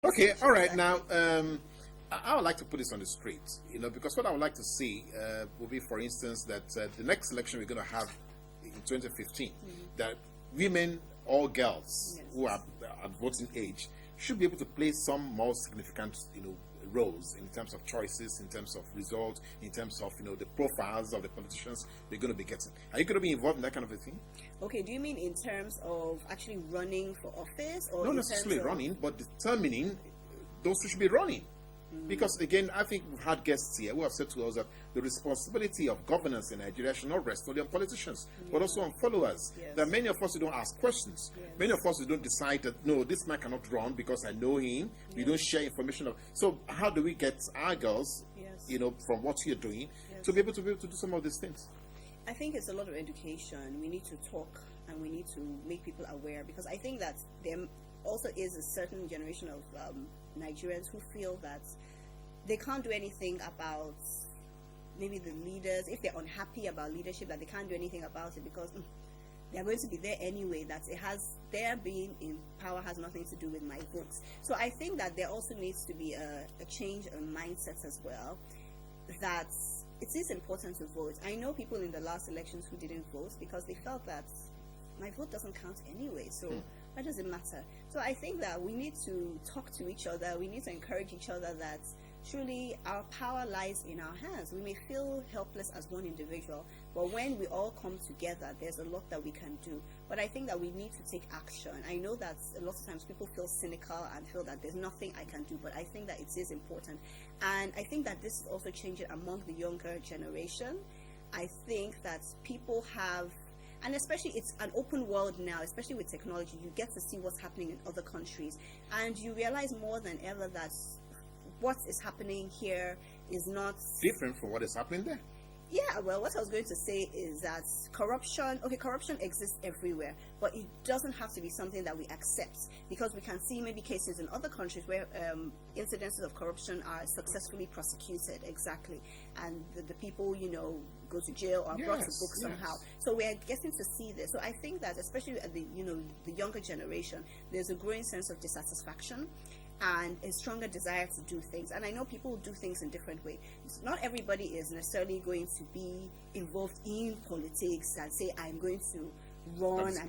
Okay, all right. Now, I would like to put this on the street, because what I would like to see would be, for instance, that the next election we're going to have in 2015, that women or girls who are at voting age should be able to play some more significant, roles in terms of choices, in terms of results, in terms of the profiles of the politicians we're going to be getting. Are you going to be involved in that kind of a thing? Okay, do you mean in terms of actually running for office, or not necessarily running, but determining those who should be running? Because again, I think we've had guests here who have said to us that the responsibility of governance in Nigeria should not rest only on politicians, but also on followers. Yes. There are many of us who don't ask questions. Yes. Many of us who don't decide that, no, this man cannot run because I know him. We don't share information. So how do we get our girls, from what you're doing, to be able to do some of these things? I think it's a lot of education. We need to talk and we need to make people aware, because I think that there also is a certain generation of Nigerians who feel that they can't do anything about maybe the leaders, if they're unhappy about leadership, that they can't do anything about it because they're going to be there anyway, that their being in power has nothing to do with my votes. So I think that there also needs to be a change in mindset as well, that it is important to vote. I know people in the last elections who didn't vote because they felt that my vote doesn't count anyway, so why does it matter? So I think that we need to talk to each other, we need to encourage each other that truly our power lies in our hands. We may feel helpless as one individual, but when we all come together, there's a lot that we can do. But I think that we need to take action. I know that a lot of times people feel cynical and feel that there's nothing I can do, but I think that it is important. And I think that this is also changing among the younger generation. I think that people have, and especially it's an open world now, especially with technology, you get to see what's happening in other countries, and you realize more than ever that what is happening here is not different from what is happening there. Yeah, well, what I was going to say is that corruption exists everywhere, but it doesn't have to be something that we accept, because we can see maybe cases in other countries where incidences of corruption are successfully prosecuted, exactly, and the people, go to jail or brought to book somehow. So we are getting to see this. So I think that especially at the younger generation, there's a growing sense of dissatisfaction and a stronger desire to do things. And I know people do things in different ways. Not everybody is necessarily going to be involved in politics and say, I'm going to run and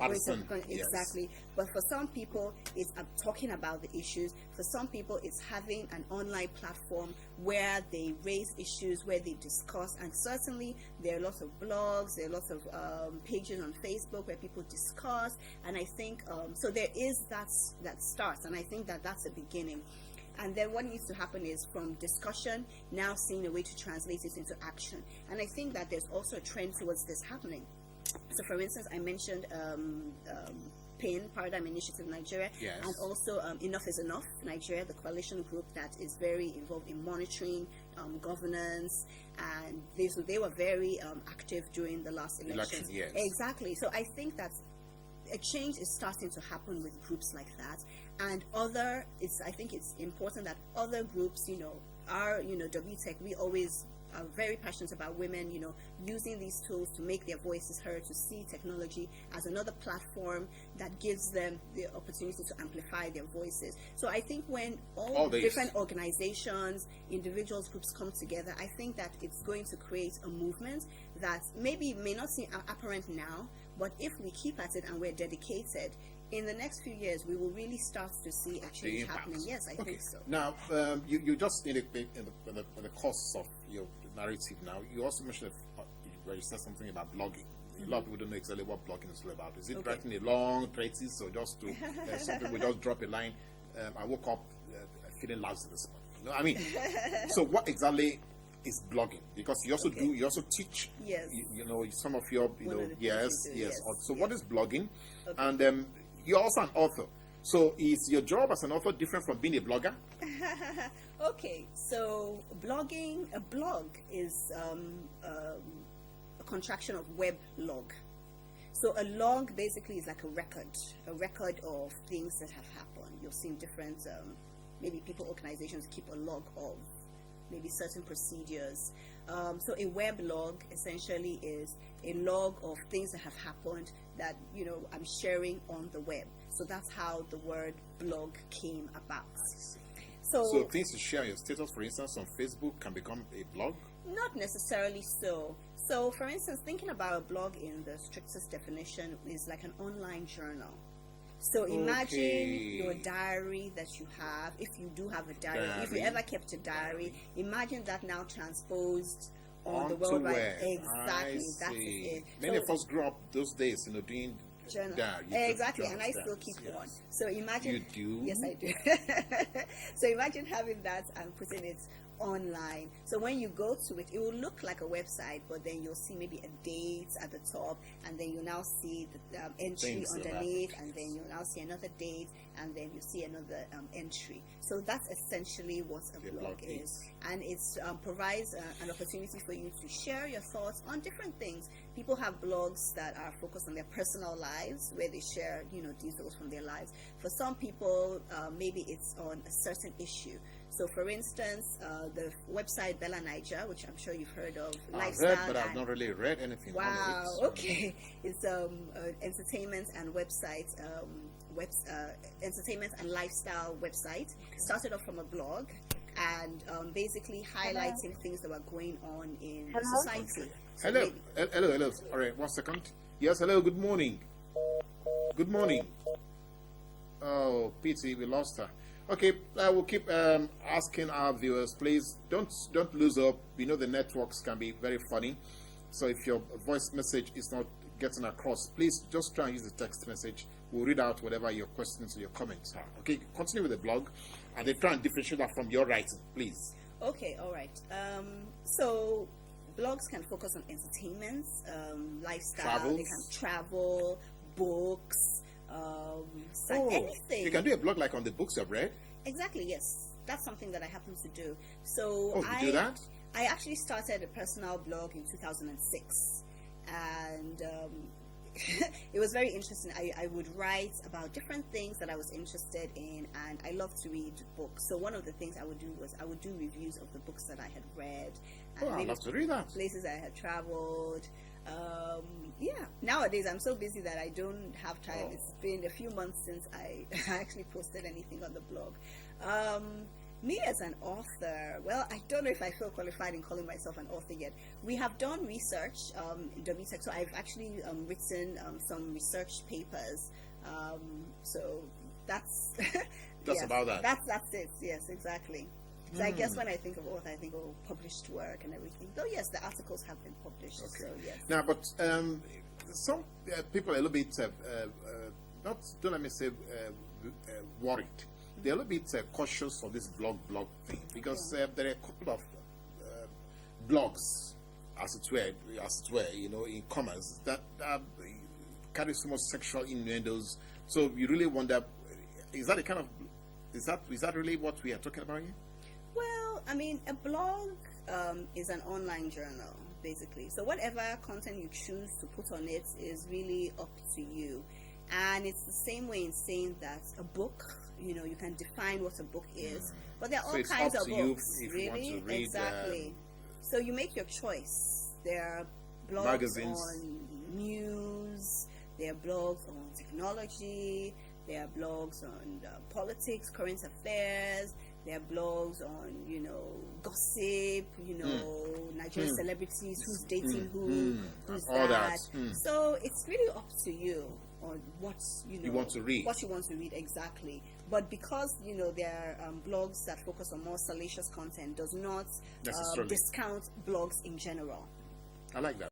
exactly. But for some people, it's talking about the issues. For some people, it's having an online platform where they raise issues, where they discuss. And certainly, there are lots of blogs, there are lots of pages on Facebook where people discuss. And I think so. There is that starts, and I think that that's a beginning. And then what needs to happen is from discussion, now seeing a way to translate it into action. And I think that there's also a trend towards this happening. So, for instance, I mentioned PIN, Paradigm Initiative Nigeria, and also Enough is Enough Nigeria, the coalition group that is very involved in monitoring governance, and they were very active during the last elections. Yes. Exactly. So I think that a change is starting to happen with groups like that, and I think it's important that other groups, our WTech, we always are very passionate about women, using these tools to make their voices heard, to see technology as another platform that gives them the opportunity to amplify their voices. So I think when all different organizations, individuals, groups come together, I think that it's going to create a movement that maybe may not seem apparent now, but if we keep at it and we're dedicated, in the next few years, we will really start to see a change happening. Yes, I think so. Now, you just in the course of your narrative now, you also mentioned where you said something about blogging. A lot of people don't know exactly what blogging is all about. Is it writing a long treatise, or just to some people just drop a line? I woke up feeling lousy this morning. I mean, so what exactly is blogging? Because you also you also teach. Yes. Some of your yes. So what is blogging? Okay. And you're also an author. So is your job as an author different from being a blogger? Okay, so a blog is a contraction of web log. So a log basically is like a record of things that have happened. You've seen different, maybe people, organizations keep a log of maybe certain procedures. So a web log essentially is a log of things that have happened that I'm sharing on the web. So that's how the word blog came about. So things you share on your status, for instance, on Facebook can become a blog? Not necessarily so. So, for instance, thinking about a blog in the strictest definition is like an online journal. So imagine your diary that you have, if you do have a diary, if you ever kept a diary, imagine that now transposed on the world wide. Exactly, that's it. Many of us grew up those days, doing journal. diary. Exactly, and I still keep one. So imagine. You do? Yes, I do. So imagine having that and putting it online. So when you go to it, it will look like a website, but then you'll see maybe a date at the top, and then you'll now see the entry Things underneath, and then you'll now see another date, and then you see another entry. So that's essentially what a blog is, and it provides an opportunity for you to share your thoughts on different things. People have blogs that are focused on their personal lives, where they share, details from their lives. For some people, maybe it's on a certain issue. So, for instance, the website Bella Niger, which I'm sure you've heard of, I've read, but I've not really read anything. Wow, on it. okay. It's entertainment and website, entertainment and lifestyle website. Started off from a blog, and basically highlighting things that were going on in society. So Hello. All right, 1 second. Yes, hello. Good morning. Good morning. Oh, pity, we lost her. Okay, we'll keep asking our viewers, please don't lose up. We know the networks can be very funny, so if your voice message is not getting across, please just try and use the text message. We'll read out whatever your questions or your comments are. Okay, continue with the blog, and then try and differentiate that from your writing, please. Okay, all right. So blogs can focus on entertainment, lifestyle. Travels. They can travel, books. Anything. You can do a blog like on the books you've read? Exactly, yes. That's something that I happen to do. So you do that? I actually started a personal blog in 2006, and it was very interesting. I would write about different things that I was interested in, and I love to read books. So one of the things I would do was I would do reviews of the books that I had read. And I'd love to read that. Places I had traveled. Nowadays I'm so busy that I don't have time. It's been a few months since I actually posted anything on the blog. Me as an author, well, I don't know if I feel qualified in calling myself an author yet. We have done research in WTech, so I've actually written some research papers. So that's about that. That's it. Yes, exactly. So I guess when I think of author, I think of published work and everything. Though yes, the articles have been published. Okay. So yes. Now, but some people are a little bit don't let me say worried. They're a little bit cautious of this blog thing because there are a couple of blogs, as it were, in commerce that carry so much sexual innuendos. So you really wonder, is that really what we are talking about here? Well, I mean, a blog is an online journal, basically. So whatever content you choose to put on it is really up to you. And it's the same way in saying that a book, you can define what a book is. But there are all kinds of books, really. Exactly. So you make your choice. There are blogs magazines on news, there are blogs on technology, there are blogs on politics, current affairs. There are blogs on, gossip, Nigerian celebrities, who's dating who's all that. that. So it's really up to you on what you want to read. What you want to read, exactly. But because there are blogs that focus on more salacious content, does not discount blogs in general. I like that.